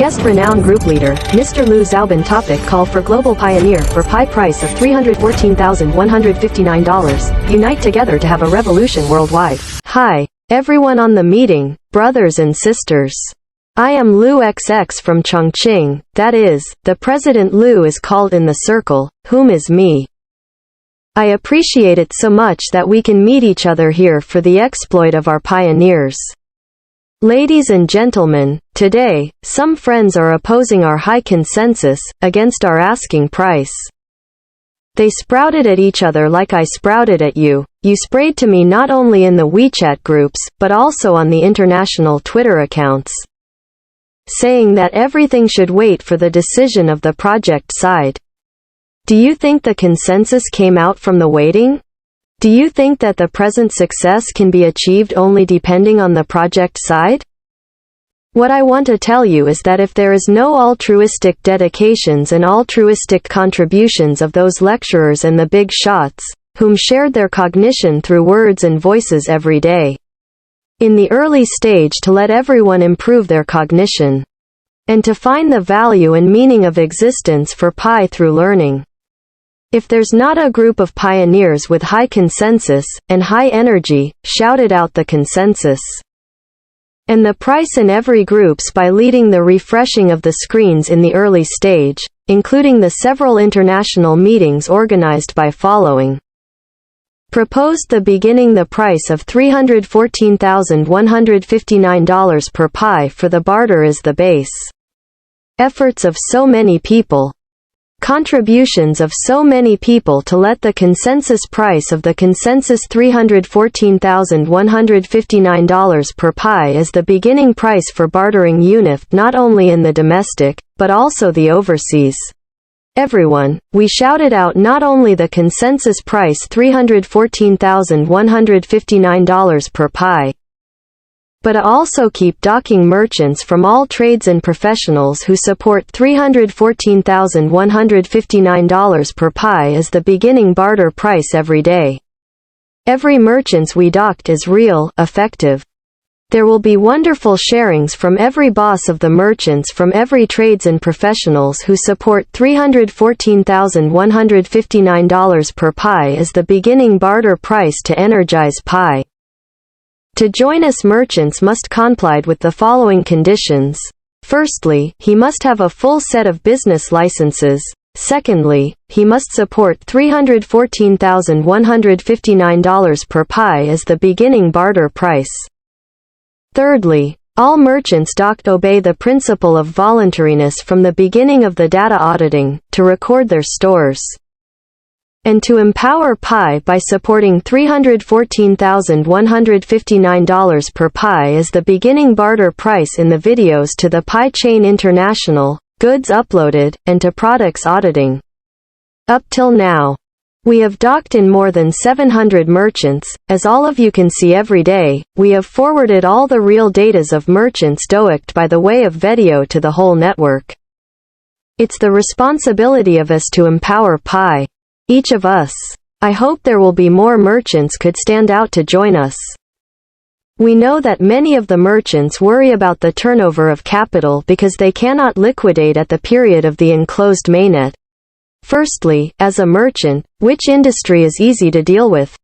Guest renowned group leader, Mr. Liu Xiaobin. Topic: call for global pioneer for pi price of $314,159. Unite together to have a revolution worldwide. Hi, everyone on the meeting, brothers and sisters. I am Liu XX from Chongqing, that is, the President Liu is called in the circle, whom is me. I appreciate it so much that we can meet each other here for the exploit of our pioneers. Ladies and gentlemen, today, some friends are opposing our high consensus, against our asking price. They sprouted at each other like I sprouted at you. You sprayed to me not only in the WeChat groups, but also on the international Twitter accounts, saying that everything should wait for the decision of the project side. Do you think the consensus came out from the waiting? Do you think that the present success can be achieved only depending on the project side? What I want to tell you is that if there is no altruistic dedications and altruistic contributions of those lecturers and the big shots, whom shared their cognition through words and voices every day, in the early stage to let everyone improve their cognition, and to find the value and meaning of existence for pi through learning. If there's not a group of pioneers with high consensus, and high energy, shouted out the consensus and the price in every groups by leading the refreshing of the screens in the early stage, including the several international meetings organized by following. Proposed the beginning the price of $314,159 per pi for the barter is the base. Efforts of so many people. Contributions of so many people to let the consensus price of the consensus $314,159 per pi as the beginning price for bartering UNIF not only in the domestic, but also the overseas. Everyone, we shouted out not only the consensus price $314,159 per pi, but also keep docking merchants from all trades and professionals who support $314,159 per pi as the beginning barter price every day. Every merchants we docked is real, effective. There will be wonderful sharings from every boss of the merchants from every trades and professionals who support $314,159 per pi as the beginning barter price to energize pi. To join us, merchants must comply with the following conditions. Firstly, he must have a full set of business licenses. Secondly, he must support $314,159 per pi as the beginning barter price. Thirdly, all merchants docked obey the principle of voluntariness from the beginning of the data auditing, to record their stores, and to empower pi by supporting $314,159 per pi as the beginning barter price in the videos to the Pi Chain International, goods uploaded, and to products auditing. Up till now, we have docked in more than 700 merchants. As all of you can see every day, we have forwarded all the real datas of merchants docked by the way of video to the whole network. It's the responsibility of us to empower pi. Each of us. I hope there will be more merchants could stand out to join us. We know that many of the merchants worry about the turnover of capital because they cannot liquidate at the period of the enclosed mainnet. Firstly, as a merchant, which industry is easy to deal with?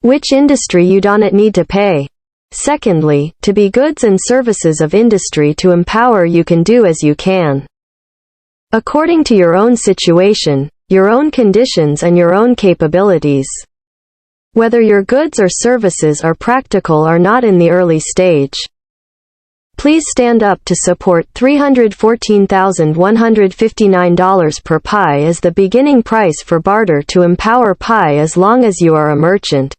Which industry you do not need to pay? Secondly, to be goods and services of industry to empower you can do as you can, according to your own situation, your own conditions and your own capabilities. Whether your goods or services are practical or not in the early stage. Please stand up to support $314,159 per pi as the beginning price for barter to empower pi as long as you are a merchant.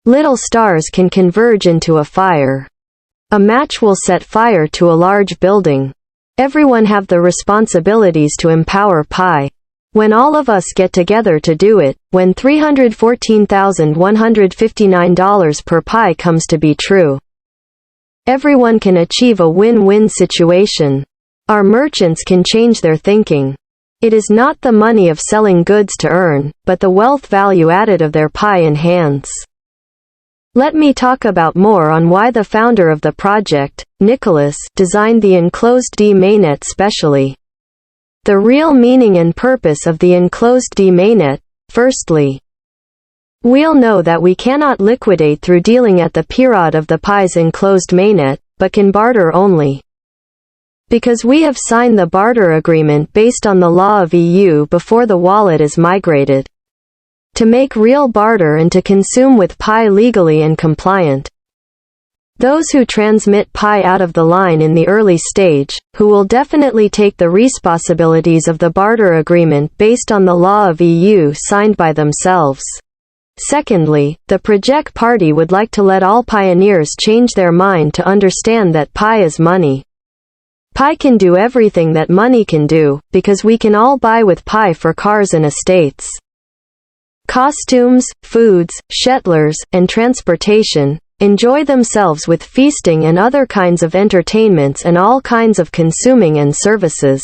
Little stars can converge into a fire. A match will set fire to a large building. Everyone have the responsibilities to empower pi. When all of us get together to do it, when $314,159 per pi comes to be true, everyone can achieve a win-win situation. Our merchants can change their thinking. It is not the money of selling goods to earn, but the wealth value added of their pi in hands. Let me talk about more on why the founder of the project, Nicholas, designed the enclosed D mainnet specially. The real meaning and purpose of the enclosed D mainnet. Firstly, we'll know that we cannot liquidate through dealing at the period of the Pi's enclosed mainnet, but can barter only. Because we have signed the barter agreement based on the law of EU before the wallet is migrated. To make real barter and to consume with Pi legally and compliant. Those who transmit Pi out of the line in the early stage, who will definitely take the responsibilities of the barter agreement based on the law of EU signed by themselves. Secondly, the project party would like to let all pioneers change their mind to understand that Pi is money. Pi can do everything that money can do, because we can all buy with Pi for cars and estates. Costumes, foods, shettlers, and transportation, enjoy themselves with feasting and other kinds of entertainments and all kinds of consuming and services.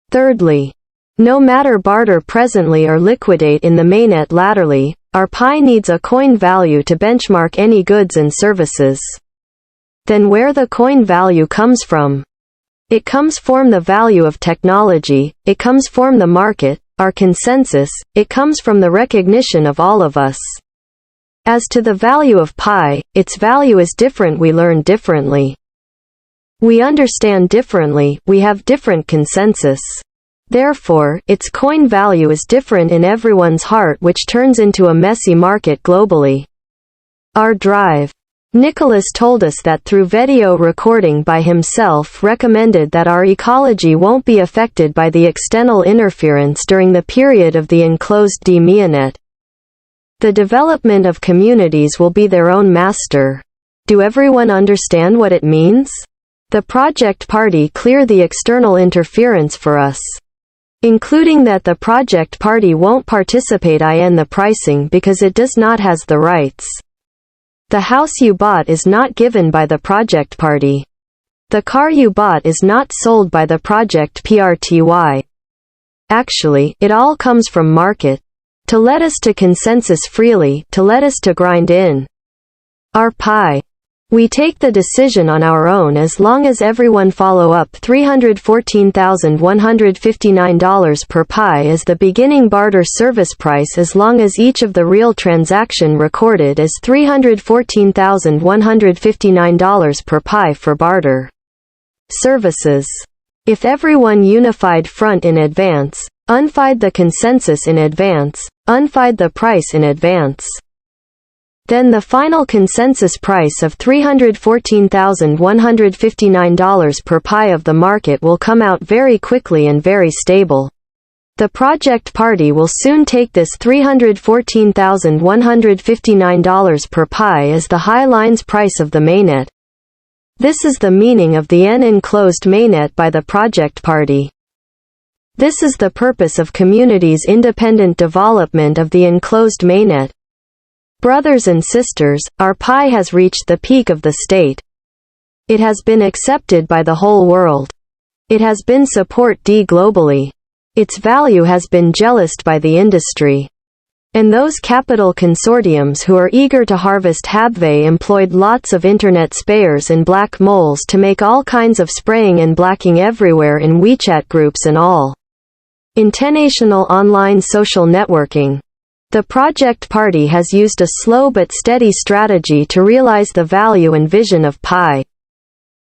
Thirdly, no matter barter presently or liquidate in the mainnet laterally, our Pi needs a coin value to benchmark any goods and services. Then where the coin value comes from? It comes from the value of technology, it comes from the market, our consensus, it comes from the recognition of all of us. As to the value of Pi, its value is different. We learn differently. We understand differently, we have different consensus. Therefore, its coin value is different in everyone's heart, which turns into a messy market globally. Our drive. Nicholas told us that through video recording by himself recommended that our ecology won't be affected by the external interference during the period of the enclosed D mainnet. The development of communities will be their own master. Do everyone understand what it means? The project party clear the external interference for us. Including that the project party won't participate in the pricing because it does not has the rights. The house you bought is not given by the project party. The car you bought is not sold by the project PRTY. Actually, it all comes from market. To let us to consensus freely, to let us to grind in our Pi. We take the decision on our own as long as everyone follow up. $314,159 per Pi as the beginning barter service price, as long as each of the real transaction recorded is $314,159 per Pi for barter services. If everyone unified front in advance, unfied the consensus in advance, unfied the price in advance, then the final consensus price of $314,159 per Pi of the market will come out very quickly and very stable. The project party will soon take this $314,159 per Pi as the high lines price of the mainnet. This is the meaning of the enclosed mainnet by the project party. This is the purpose of communities' independent development of the enclosed mainnet. Brothers and sisters, our Pi has reached the peak of the state. It has been accepted by the whole world. It has been support D globally. Its value has been jealoused by the industry. And those capital consortiums who are eager to harvest Habve employed lots of internet spayers and black moles to make all kinds of spraying and blacking everywhere in WeChat groups and all international online social networking. The project party has used a slow but steady strategy to realize the value and vision of Pi.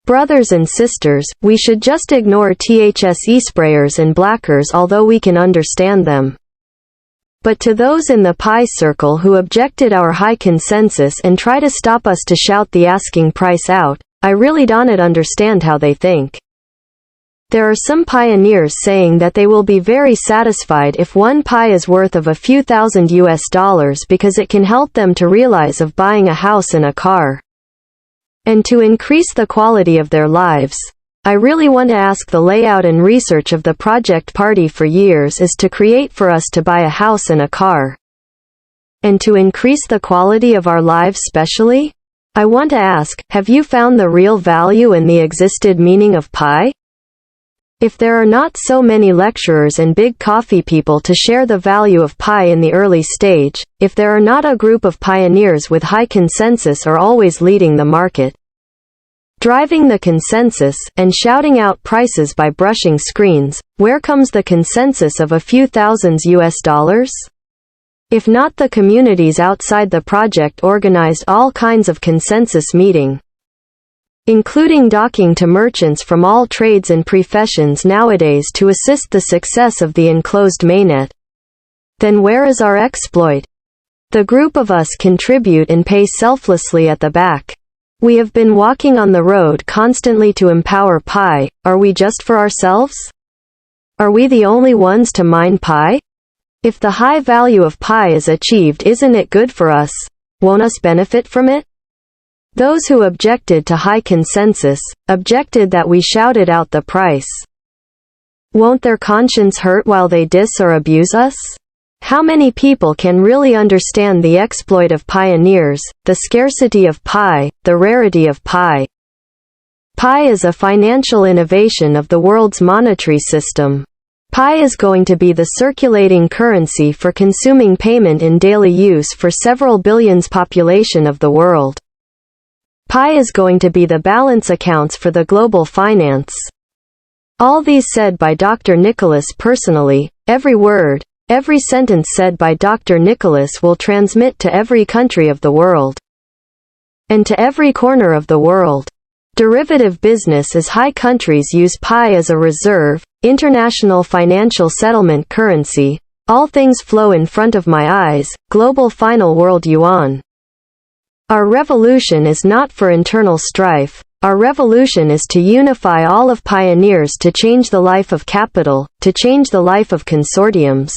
Brothers and sisters, we should just ignore THSE sprayers and blackers, although we can understand them. But to those in the Pi circle who objected our high consensus and try to stop us to shout the asking price out, I really don't understand how they think. There are some pioneers saying that they will be very satisfied if one Pi is worth of a few thousand $, because it can help them to realize of buying a house and a car. And to increase the quality of their lives. I really want to ask, the layout and research of the project party for years is to create for us to buy a house and a car. And to increase the quality of our lives specially? I want to ask, have you found the real value and the existed meaning of Pi? If there are not so many lecturers and big coffee people to share the value of pi in the early stage, if there are not a group of pioneers with high consensus or always leading the market, driving the consensus, and shouting out prices by brushing screens, where comes the consensus of a few thousands US$? If not the communities outside the project organized all kinds of consensus meeting, including docking to merchants from all trades and professions nowadays to assist the success of the enclosed mainnet. Then where is our exploit? The group of us contribute and pay selflessly at the back. We have been walking on the road constantly to empower pi. Are we just for ourselves? Are we the only ones to mine pi? If the high value of pi is achieved, isn't it good for us? Won't us benefit from it? Those who objected to high consensus, objected that we shouted out the price. Won't their conscience hurt while they diss or abuse us? How many people can really understand the exploit of pioneers, the scarcity of pi, the rarity of pi? Pi is a financial innovation of the world's monetary system. Pi is going to be the circulating currency for consuming payment in daily use for several billions population of the world. Pi is going to be the balance accounts for the global finance. All these said by Dr. Nicholas personally, every word, every sentence said by Dr. Nicholas will transmit to every country of the world. And to every corner of the world. Derivative business as high countries use pi as a reserve, international financial settlement currency. All things flow in front of my eyes, global final world yuan. Our revolution is not for internal strife. Our revolution is to unify all of pioneers to change the life of capital, to change the life of consortiums,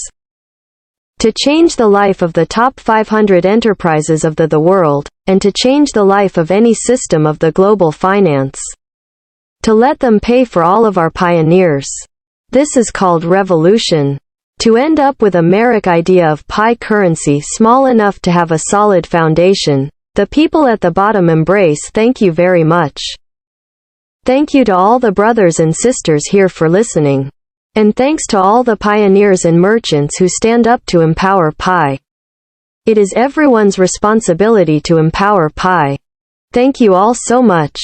to change the life of the top 500 enterprises of the world, and to change the life of any system of the global finance. To let them pay for all of our pioneers. This is called revolution. To end up with a Merrick idea of pi currency small enough to have a solid foundation, the people at the bottom embrace. Thank you very much. Thank you to all the brothers and sisters here for listening. And thanks to all the pioneers and merchants who stand up to empower pi. It is everyone's responsibility to empower pi. Thank you all so much.